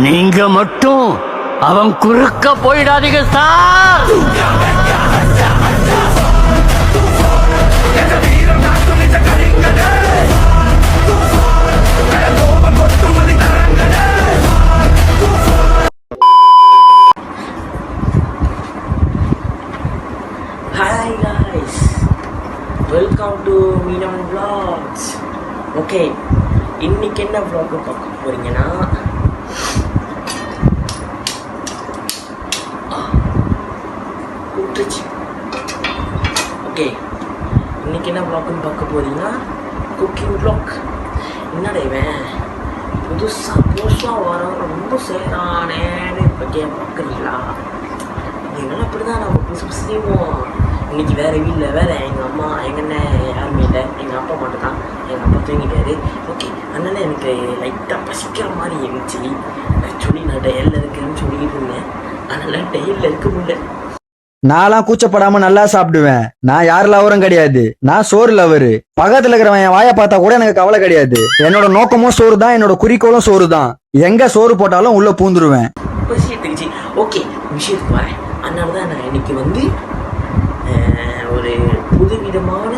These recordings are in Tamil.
நீங்க மட்டும் அவன் குறுக்க போயிடாதீங்க sir. Hi guys, welcome to Milan Vlogs. Okay, இன்னைக்கு என்ன vlog பார்க்க போறீங்கன்னா ஓகே இன்னைக்கு என்ன vlogனு பார்க்க போறீங்கன்னா குக்கிங் vlog. என்னடா இவன் புதுசாக வர ரொம்ப செய்கிறானேன்னு இப்போ பார்க்குறீங்களா? எங்கெல்லாம் அப்படி தான் நம்ம புதுசு செய்வோம். இன்றைக்கி வேறு வீட்டில் வேறு எங்கள் அம்மா எங்கள் அண்ணன் யாருமே இல்லை, எங்கள் அப்பா மட்டும் தான். எங்கள் அப்பா தூங்கிட்டாரு. ஓகே, அதனால் எனக்கு லைட்டாக பசிக்கிற மாதிரி இருந்துச்சு. ஆக்சுவலி நான் டெய்லில் இருக்கிறேன்னு சொல்லிட்டு இருந்தேன், அதனால் டெய்லில் இருக்க முடியல. நான்லாம் கூச்சப்படாம நல்லா சாப்பிடுவேன். நான் யார் லவரும் கிடையாது, நான் சோறு லவரு. பக்கத்துல இருக்கிறவன் என் வாயை பார்த்தா கூட எனக்கு கவலை கிடையாது. என்னோட நோக்கமும் சோறு தான், என்னோட குறிக்கோளும் சோறு தான். எங்க சோறு போட்டாலும் உள்ள பூந்துருவேன். பசிட்டுக்குச்சு. ஓகே, விஷயத்துக்கு வரேன். அதனால தான் நான் இன்னைக்கு வந்து ஒரு புதுவிதமான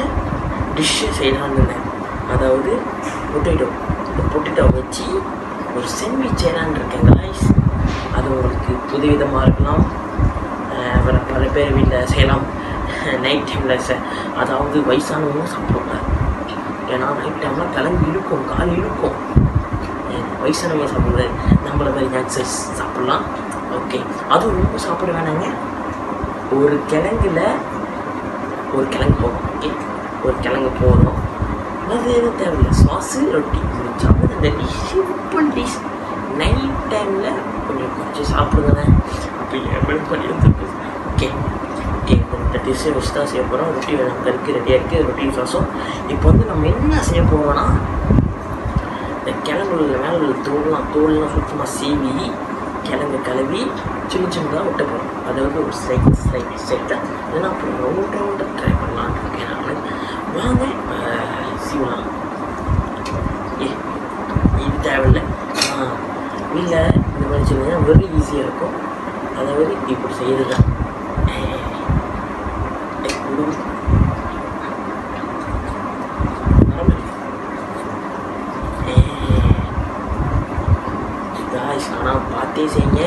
டிஷ்ஷு செய்யலான்னு இருந்தேன். அதாவது பொட்டேட்டோ வச்சு ஒரு சாண்ட்விச் செய்யலான்னு இருக்கேன் காய்ஸ். அது உங்களுக்கு புதுவிதமாக இருக்கலாம். வேறு பல பேர் வீட்டில் செய்யலாம் நைட் டைமில். அதாவது வயசானவங்களும் சாப்பிடுவாங்க. ஏன்னா நைட் டைம்லாம் கிளம்பி இருக்கும், கால் இருக்கும். வயசானவங்க சாப்பிடுறது நம்மளை மாதிரி நேச்சர்ஸ் சாப்பிட்லாம். ஓகே, அதுவும் ரொம்ப சாப்பிட வேணாங்க. ஒரு கிழங்கு போகும். ஓகே, ஒரு கிழங்கு போதும். அது எதுவும் தேவையில்லை. சாஸு ரொட்டி முடிச்சாங்க. அந்த டிஷ் சிம்பிள் டிஷ். நைட் டைமில் கொஞ்சம் சாப்பிடுங்க. அப்படி பண்ணி வந்துருக்கு. ஓகே, இந்த டிஷ்ஷை வச்சு தான் செய்ய போகிறோம். ரொட்டி அங்கே இருக்குது, ரெடியாக இருக்குது. ரொட்டி சாஸும். இப்போ வந்து நம்ம என்ன செய்ய போகிறோம்னா, இந்த கிழங்குல மேலே தோல்லாம் சுத்தமாக சீவி கிழங்கு கழுவி சின்னதாக விட்ட போகிறோம். அதாவது ஒரு ஸ்லைட்டாக இல்லைன்னா அப்புறம் ரவுண்டாக ட்ரை பண்ணலான்னு இருக்கேன் நான். வாங்க சீவலாம். இது தேவையில்லை. இல்லை இந்த மாதிரி சொன்னீங்கன்னா வெரி ஈஸியாக இருக்கும். அதாவது இப்படி செய்கிறது தான். ஆனால் பார்த்தே செய்யுங்க.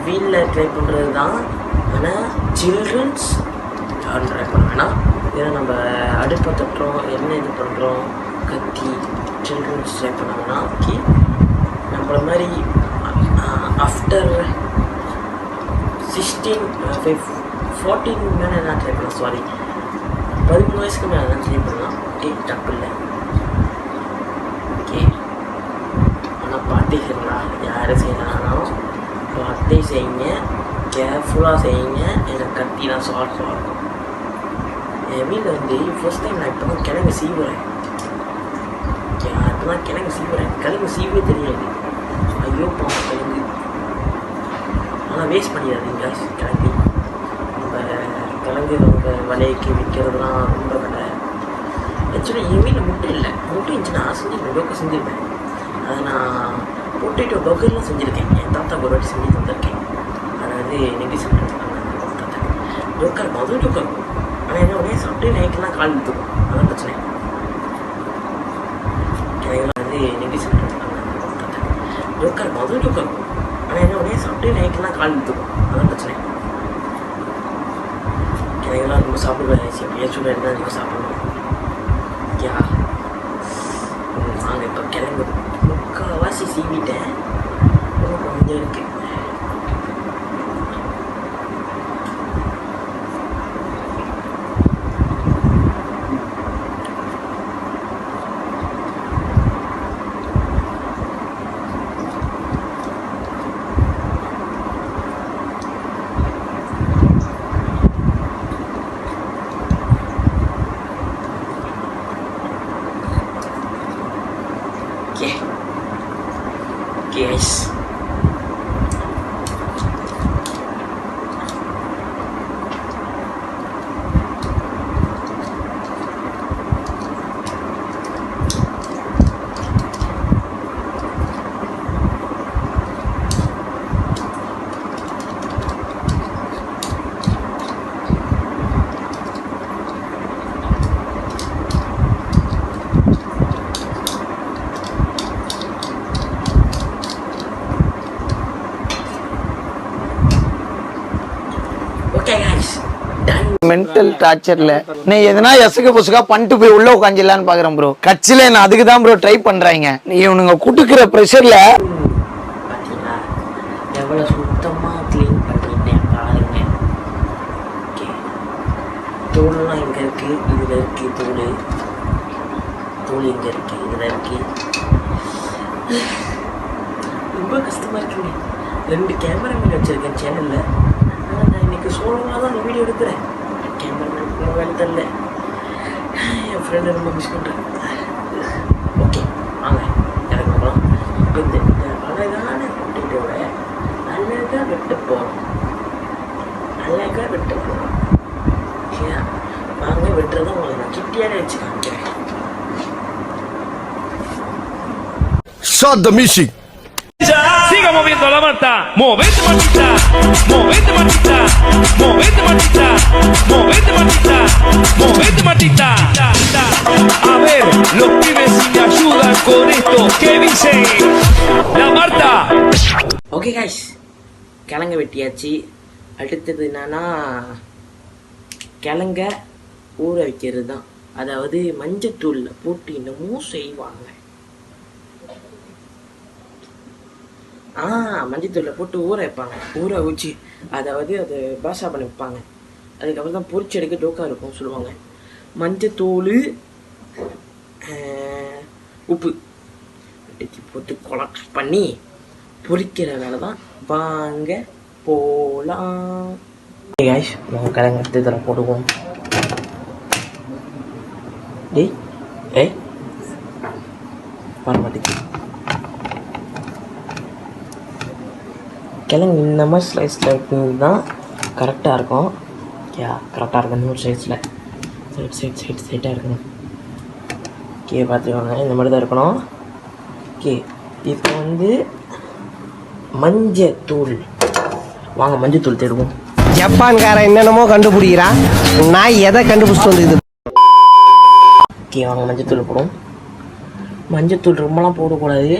வீட்டில் ட்ரை பண்ணுறது தான். ஆனால் சில்ட்ரன்ஸ் யாரும் ட்ரை பண்ண வேணாம். ஏன்னா நம்ம அடுப்பை தட்டுறோம், என்ன இது பண்ணுறோம், கத்தி. சில்ட்ரன்ஸ் ட்ரை பண்ண வேணாம். ஓகே, நம்மள மாதிரி ஆஃப்டர் 14 மேலே நான் ட்ரை பண்ணலாம். சாரி, 13 வயசுக்கு மேலே தான் ட்ரை பண்ணலாம். ஓகே, தப்பு இல்லை. ஓகே, ஆனால் பார்த்தே செய்யலாம். யாரை செய்யலாம்னாலும் பார்த்தே செய்யுங்க, கேர்ஃபுல்லாக செய்யுங்க. எனக்கு கத்தி தான் ஷார்ட்ஸாக இருக்கும். என் வீட்டில் வந்து ஃபர்ஸ்ட் டைம் நான் இப்போ தான் கிழங்கு சீவுறேன். கிழங்கு சீவே தெரியாது. ஐயோ பாவம் கிழங்கு. ஆனால் வேஸ்ட் பண்ணிடாதீங்க கிழங்கு. நம்ம கிழங்கு நம்ம வலைக்கு விற்கிறதுலாம் ரொம்ப விலை. ஆக்சுவலி என் வீட்டில் முட்டை இல்லை. முட்டை இருந்துச்சுன்னா செஞ்சிருப்பேன். அதை நான் பொட்டேட்டோ பர்கர்லாம் செஞ்சுருக்கேன். என் தாத்தா ஒரு வாட்டி செஞ்சு தந்திருக்கேன். அதாவது நெகிசன் தாத்தா டோக்கர் மதுரை டோக்கர். ஆனால் என்ன உடனே சாப்பிட்டு நைக்கெல்லாம் கால் விற்றுக்கும். அதான் பிரச்சனை. வந்து நெகிசன் தாத்தா டோக்கர் மதுரை டோக்கர். ஆனால் என்ன உடனே சாப்பிட்டு நைக்கெல்லாம் கால் விற்றுக்கும். அதான் பிரச்சனை. கிழங்கெல்லாம் ரொம்ப சாப்பிடுவேன். எப்படியாச்சும் இருந்தால் நீங்கள் சாப்பிடணும். யா நாங்கள் இப்போ கிழங்கு முக்கால்வாசி சீவிட்டேன். கொஞ்சம் இருக்குது. guys. மென்டல் டார்ச்சர்ல நீ எதனா எசுக்கு புசுக்கா பண்ணிட்டு போய் உள்ள உட்காந்துலான்னு பாக்குறேன் ப்ரோ. கட்சியில நான் அதுக்கு தான் ப்ரோ ட்ரை பண்றாங்க. நீ இவனுங்க குடுக்குற ப்ரெஷர்ல பார்த்தீங்களா எவ்வளோ சுத்தமாக க்ளீன் பண்ணிட்டேன் பாருங்க. ஓகே, தோல்லாம் இங்கே இருக்குது, இதில் இருக்குது தோல் இங்கே இருக்குது, இதில் இருக்குது. ரொம்ப கஷ்டமாக இருக்குங்க. 2 கேமராமேன் வச்சுருக்கேன் சேனலில். ஆனால் நான் இன்றைக்கி சோலோவாக தான் இந்த வீடியோ எடுக்கிறேன். கேமராமேன் வேலை தரல. என் ஃப்ரெண்டை ரொம்ப மிஸ் பண்ணுறேன். ஓகே வாங்க எனக்கு போகலாம். இந்த அழகான பொட்டேட்டோவை அழகாக வெட்ட போகிறோம். சரியா? வாங்க வெட்டுறதை உங்களை நான் கிட்டியாலே வச்சு காமிக்கிறேன். Shut the music. Siga moviendo la mata, movete matita, movete matita, movete matita, movete matita, movete matita. A ver, los pibes si me ayudan con esto, ¿qué dice? La Marta. Okay guys, கிழங்க வெட்டியாச்சு. அடுத்தது என்னன்னா கிழங்க ஊற வைக்கிறது தான். அதாவது மஞ்சத்தூளில் போட்டு இன்னமும் செய்வாங்க. மஞ்சத்தூளில் போட்டு ஊற வைப்பாங்க. ஊற வச்சு அதாவது அது பாஷா பண்ணி வைப்பாங்க. அதுக்கப்புறம் தான் பொரிச்சு எடுக்க டோக்கா இருக்கும் சொல்லுவாங்க. மஞ்சத்தூள் உப்பு போட்டு கொலக்ட் பண்ணி பொரிக்கிற வேலை தான். வாங்க போகலாம். காய்ஸ், நாங்கள் கிழங்கு எடுத்து இதில் போடுவோம். வர மாட்டேங்குது. கிழங்கு இந்த மாதிரி ஸ்லைஸில் வைக்கிறது தான் கரெக்டாக இருக்கும். கரெக்டாக இருக்கும். இன்னொரு சைஸில் சைட்டாக இருக்கணும். ஓகே, பார்த்துக்கோங்க. இந்த மாதிரி தான் இருக்கணும். ஓகே, இப்போ வந்து மஞ்சத்தூள். வாங்க மஞ்சத்தூள் தேடுவோம். ஜப்பான்காரன் என்னென்னமோ கண்டுபிடிக்கிறான், நான் எதை கண்டுபிடிச்சிட்டு வந்துக்குது. ஓகே, வாங்க மஞ்சத்தூள் போடுவோம். மஞ்சத்தூள் ரொம்பலாம் போடக்கூடாது,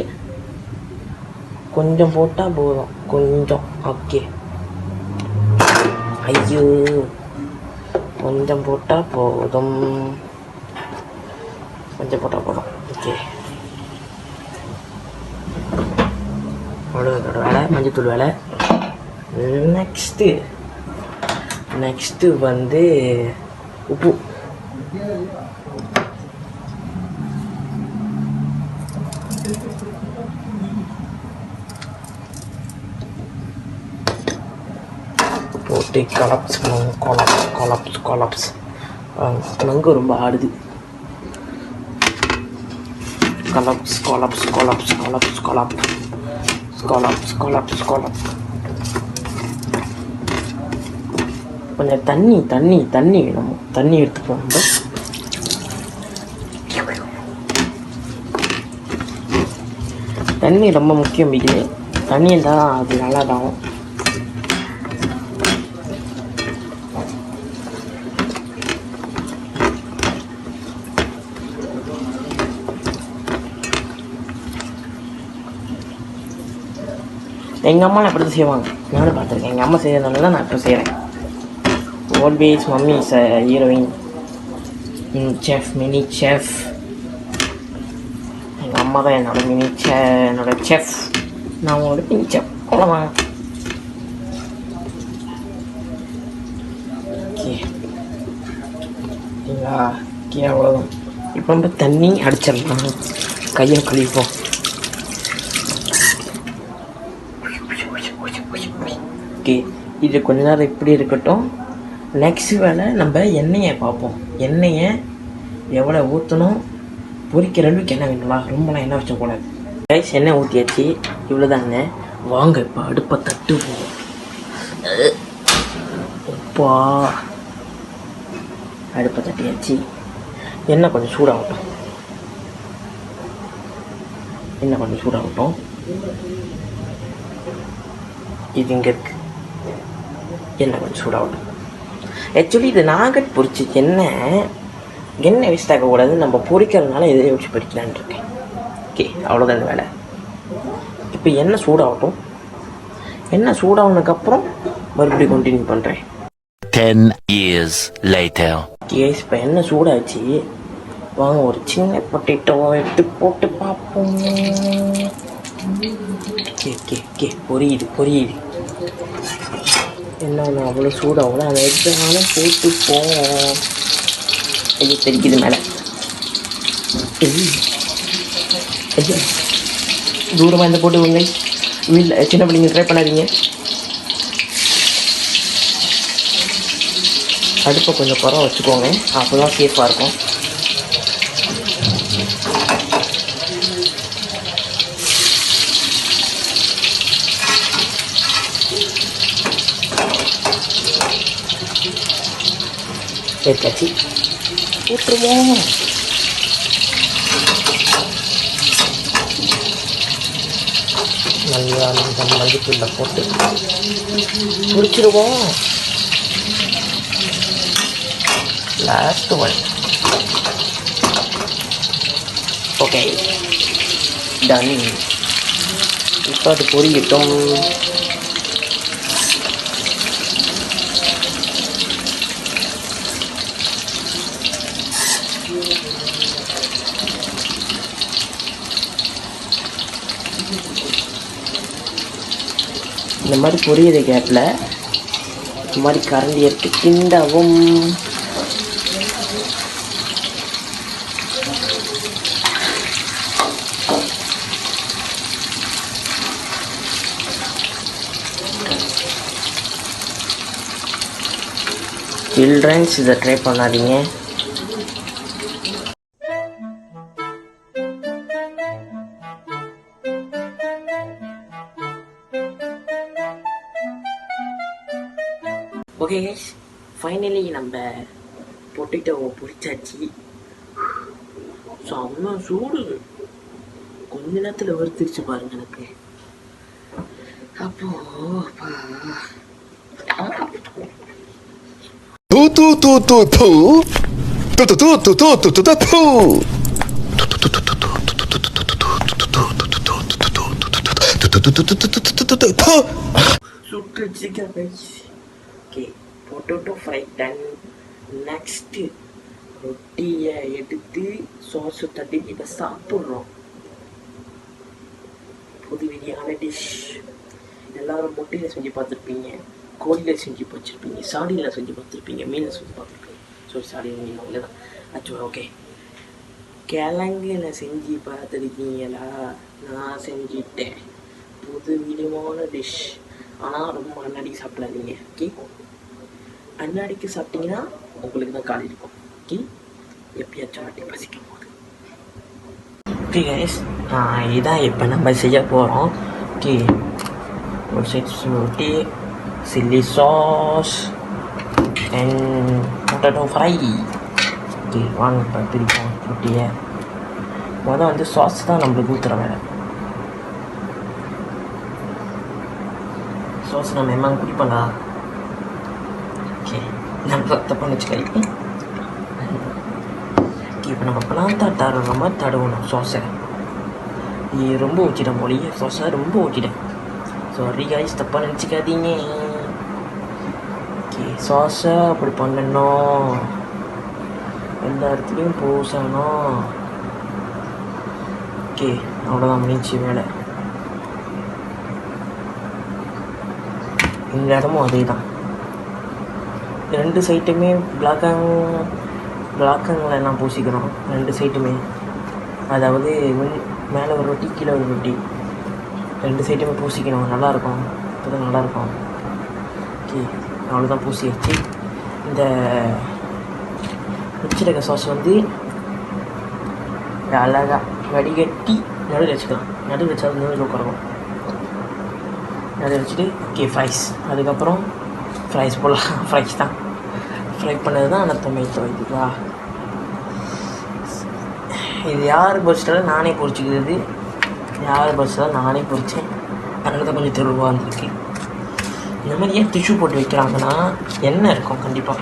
கொஞ்சம் போட்டால் போதும். கொஞ்சம். ஓகே, ஐயோ கொஞ்சம் போட்டால் போதும். கொஞ்சம் போட்டால் போதும். ஓகே, அவ்வளோதோட வேலை, மஞ்சத்தூள் வேலை. நெக்ஸ்ட்டு வந்து உப்பு. போட்டு கொலாப்ஸ் பண்ணுவோம். கொலாப்ஸ் நங்கு ரொம்ப ஆடுது. கொலாப்ஸ். கொஞ்சம் தண்ணி வேணும். தண்ணி எடுத்துப்போம். தண்ணி ரொம்ப முக்கியம். இது தண்ணி இருந்தால் அது நல்லா தான். எங்கள் அம்மாலாம் எப்படி தான் செய்வாங்க, நானும் பார்த்துருக்கேன். எங்கள் அம்மா செய்யறதுனால தான் நான் இப்போ செய்கிறேன். Always mummy is a heroine, mini chef. எங்கள் அம்மா தான் என்னோட செஃப். நான் உங்களோட மினி செஃப். அவ்வளோதான். ஓகே, அவ்வளோதான். இப்போ நம்ம தண்ணி அடிச்சிடலாம். கையை கழிப்போம். ஓகே, இது கொஞ்ச நேரம் இப்படி இருக்கட்டும். நெக்ஸ்ட் வேலை நம்ம எண்ணெயை பார்ப்போம். எண்ணெயை எவ்வளோ ஊற்றணும், பொரிக்கிற அளவுக்கு எண்ணெய் வேணுங்களா, ரொம்பலாம் எண்ணெய் வச்சக்கூடாது. ரைஸ் எண்ணெய் ஊற்றியாச்சு, இவ்வளோதாங்க. வாங்க இப்போ அடுப்பை தட்டுவோம். உப்பா, அடுப்பை தட்டியாச்சு. எண்ணெய் கொஞ்சம் சூடாகட்டும். இது இங்கே இருக்கு. எண்ணெய் கொஞ்சம் சூடாகட்டும். ஆக்சுவலி இது நாகட் பொரிச்சு எண்ணெய் வேஸ்ட் ஆகக்கூடாது. நம்ம பொரிக்கிறதுனால எதிரே வச்சு பொரிக்கலான் இருக்கேன். ஓகே, அவ்வளோதான் இந்த வேலை. இப்போ எண்ணெய் சூடாகட்டும். எண்ணெய் சூடானதுக்கப்புறம் மறுபடியும் கண்டினியூ பண்ணுறேன். 10 years later. கேஸ் இப்போ என்ன சூடாச்சு, வாங்க ஒரு சின்ன பொட்டேட்டோ எடுத்து போட்டு பார்ப்போம். பொரியுது என்ன அவ்வளோ சூடாகல, அதை எடுத்தாலும் போட்டுப்போம். ஐயோ தெரிக்குது மேலே. ஐயோ தூரமாக இந்த போட்டு விடுங்க. வீட்டில் சின்ன பிள்ளைங்க ட்ரை பண்ணாதீங்க. அடுப்பை கொஞ்சம் குறை வச்சுக்கோங்க, அப்போ தான் சேஃபாக இருக்கும். சேர்த்தாச்சு, போட்டுருவோம். நல்லா மல்லித்தூள்ல போட்டு முடிச்சிடுவோம். Last one. Okay done. இப்போ அது பொரியட்டும். இந்த மாதிரி பொரியிற கேப்பில் இந்த மாதிரி கரண்டி எடுத்து கிண்டவும். சில்ட்ரன்ஸ் இதை ட்ரை பண்ணாதீங்க. ஓகே கைஸ், ஃபைனலி நம்ம பொட்டேட்டோவை பொரிச்சாச்சு. செம்ம சூடு, கொஞ்ச நேரத்தில் வறுத்துருச்சு பாருங்க எனக்கு. அப்போ சுட்டுருச்சுங்க guys. Okay, potato fry done. Next ரொட்டியை எடுத்து சாஸை தட்டி இப்போ சாப்பிட்றோம். புது விதியான டிஷ். எல்லோரும் முட்டையில் செஞ்சு பார்த்துருப்பீங்க, கோழியில் செஞ்சு வச்சுருப்பீங்க, சாடியில் செஞ்சு பார்த்துருப்பீங்க, மீனில் செஞ்சு பார்த்துருப்பீங்க. சாடி மீன் இல்லை தான் ஆக்சுவலாக. ஓகே, கிழங்குல செஞ்சு பார்த்துருக்கீங்களா? நான் செஞ்சுட்டேன். புது விதமான டிஷ். ஆனால் ரொம்ப அன்னாடிக்கு சாப்பிடாதீங்க. ஓகே, அன்னாடிக்கு சாப்பிட்டீங்கன்னா உங்களுக்கு தான் காலி இருக்கும். ஓகே, எப்பயாச்சும் வாட்டி பசிக்கும் போது. ஓகே கைஸ், இதான் இப்போ நம்ம செய்ய போகிறோம். ஓகே, ஒரு சைட் ரொட்டி, chilli sauce and potato fry. Okay, வாங்க இப்போ பிரிப்போம் ரொட்டியை. வந்து சாஸ் தான் நம்மளுக்கு ஊற்றுற வேலை. சாஸ் நம்ம எம்மா குடிப்போம்டா. ஓகே, நம்ம தப்பான வச்சுக்க. ஓகே, இப்போ நம்ம பழம் தடுற மாதிரி தடவணும் சாஸை. ரொம்ப ஊற்றிட்டேன் போலியே, சாஸை ரொம்ப ஊற்றிட்டேன். சாரி கைஸ், தப்பாக நினச்சிக்காதீங்க. ஓகே, சாஸை அப்படி பண்ணணும், எல்லா இடத்துலையும் பூசணும். ஓகே, அவ்வளோதான் முடிஞ்சு வேலை. இந்த இடமும் அதே தான். ரெண்டு சைட்டுமே பிளாக்கங்களை எல்லாம் பூசிக்கணும். ரெண்டு சைட்டுமே, அதாவது மேலே ஒரு ரொட்டி கீழே ஒரு ரொட்டி, ரெண்டு சைட்டுமே பூசிக்கணும். நல்லாயிருக்கும், இப்போ தான் நல்லாயிருக்கும். ஓகே, அவ்வளோதான் பூசி வச்சு இந்த வச்சிருக்க சாஸ் அழகாக வடிகட்டி நடுவில் வச்சுக்கலாம். நடுவில் வச்சா நடுவில் உட்காரும். அதை வச்சுட்டு ஓகே ஃப்ரைஸ், அதுக்கப்புறம் ஃப்ரைஸ் போடலாம். ஃப்ரைஸ் தான் ஃப்ரை பண்ணது தான் அந்த டொமேட்டோ. இதுவா, இது யார் பொரிச்சிட்டாலும் நானே பொரிச்சிக்கிறது. யார் பொரிச்சாலும் நானே பொரித்தேன். அதனால தான் கொஞ்சம் தெருவாக இருந்திருக்கு. இந்த மாதிரி ஏன் டிஷ்யூ போட்டு வைக்கிறாங்கன்னா, எண்ணெய் இருக்கும், கண்டிப்பாக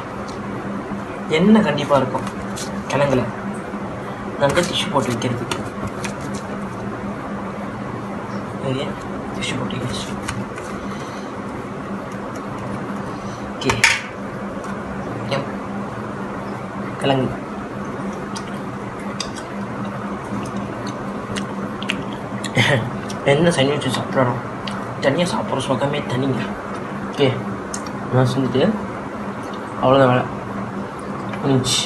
எண்ணெய் கண்டிப்பாக இருக்கும் கிழங்குல. நல்லா டிஷ்யூ போட்டு வைக்கிறதுக்கு டிஷ்யூ போட்டு வச்சு. ஓகே, கிழங்கு. என்ன சாண்ட்விச் சாப்பிட்றோம், தனியாக சாப்பிட்ற சுகமே தனிங்க. ஓகே, நான் செஞ்சுட்டு அவ்வளோதான் வேலை முடிஞ்சு.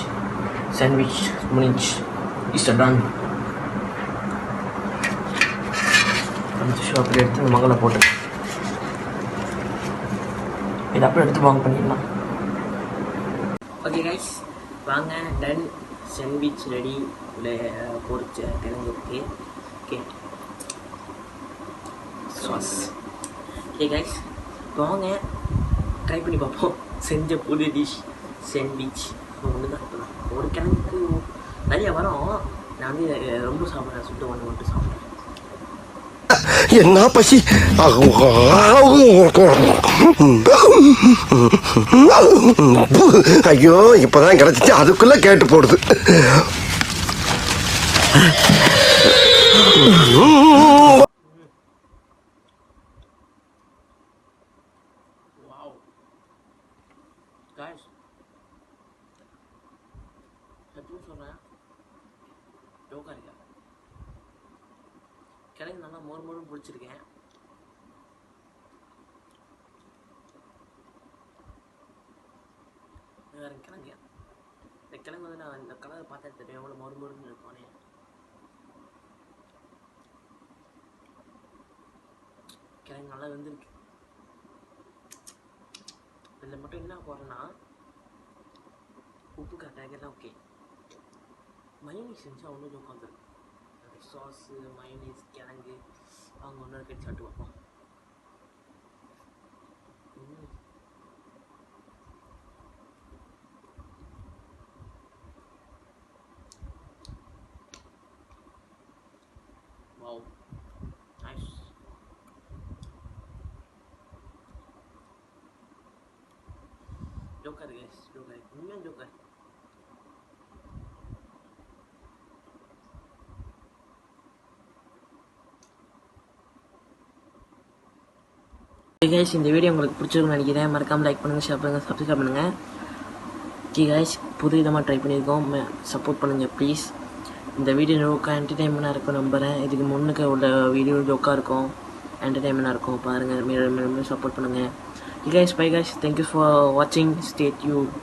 சாண்ட்விச் முடிஞ்சு. Is done. அந்த ஷோ அப்படி எடுத்து இந்த மகளை போட்டு இதை அப்புறம் எடுத்து வாங்க பண்ணிடலாம். ஓகே கைஸ், வாங்க. டன். Sandwich ready. பொரிச்ச கிழங்கு இருக்கு. Okay, sauce. ஓகே கைஸ், வாங்க ட்ரை பண்ணி பார்ப்போம் செஞ்ச புது டிஷ் சாண்ட்விச். ஒன்று தான் இப்போ ஒரு கிழங்குக்கு நிறைய வரும். நான் வந்து ரொம்ப சாப்பிட்றேன், சுட்டு ஒன்று மட்டும் சாப்பிட்றேன். என்ன பசி. ஐயோ, இப்பதான் கிடைச்சிச்சு, அதுக்குள்ள கேட்டு போடுது. காய்ஸ், எப்பவும் சொல்கிறேன், ஜோக்கா இருக்கா கிழங்கு நல்லா மொறு மொறுன்னு பிடிச்சிருக்கேன். வேறு கிழங்கு, இந்த கிழங்கு வந்து நான் இந்த கலரை பார்த்தா தெரியும் எவ்வளோ மொறு மொறுன்னு இருப்பானே. கிழங்கு நல்லா வெந்திருக்கு. இதில் மட்டும் என்ன போடுறேன்னா, உப்பு கரெக்டாக எல்லாம் ஓகே. மயோனீஸ் செஞ்சு அவ்வளோ உட்காந்துருக்கு. சாஸு, மயோனீஸ், கிழங்கு அவங்க ஒன்று கட்டி சாப்பிட்டு பார்ப்போம். Wow, nice. Joker guys, joker, உண்மையாக ஜோக்கர். கைஸ், இந்த வீடியோ உங்களுக்கு பிடிச்சிருக்குன்னு நினைக்கிறேன். மறக்காமல் லைக் பண்ணுங்கள், ஷேர் பண்ணுங்கள், சப்ஸ்கிரைப் பண்ணுங்கள். ஓகே கைஸ், புது விதமாக ட்ரை பண்ணியிருக்கோம், சப்போர்ட் பண்ணுங்கள் ப்ளீஸ். இந்த வீடியோ ஜோக்காக என்டர்டைன்மெண்ட்டாக இருக்கும் நம்புகிறேன். இதுக்கு முன்னுக்கு உள்ள வீடியோ ஜோக்காக இருக்கும், என்டர்டைன்மெண்ட்டாக இருக்கும். பாருங்கள், மேலும் சப்போர்ட் பண்ணுங்கள். Guys, bye guys, thank you for வாட்சிங். Stay tuned.